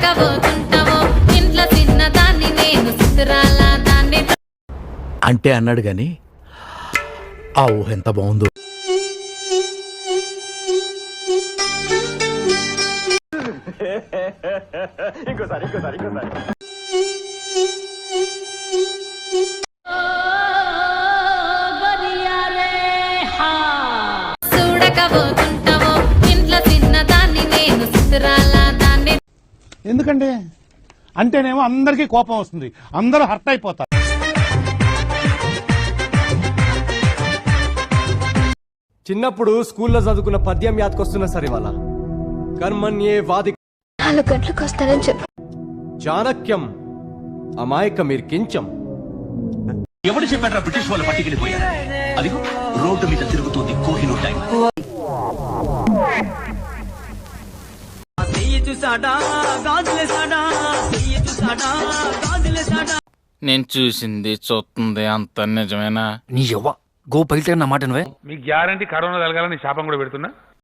చూడకపోతుంటావో ఇంట్లో చిన్నదాన్ని నేను సుతురాల దాన్ని అంటే అన్నాడు గాని ఆ ఊహ ఎంత బాగుందో. చూడకపోతుంటావో ఇంట్లో చిన్నదాన్ని నేను సుతురాల దాన్ని. ఎందుకంటే అంటేనేమో అందరికీ కోపం వస్తుంది, అందరూ హర్ట్ అయిపోతారు. చిన్నప్పుడు స్కూల్లో చదువుకున్న పద్యం యాదకొస్తున్నా సరే వాళ్ళ కర్మణ్యే వాది 4 గంటలకు వస్తానని చెప్పు. చాణక్యం అమాయక మీరు కించం. ఎవరు చెప్పారా బ్రిటిష్ వాళ్ళు పట్టుకెళ్ళిపోయారు? అదిగో రోడ్డు మీద తిరుగుతుంది కోహినూర్ టైం. నేను చూసింది చూస్తుంది అంత నిజమేనా? నీ యవ్వ గో పైతే నా మాట నువ్వే. మీ గ్యారంటీ కరోనా తగలాలని శాపం కూడా పెడుతున్నా.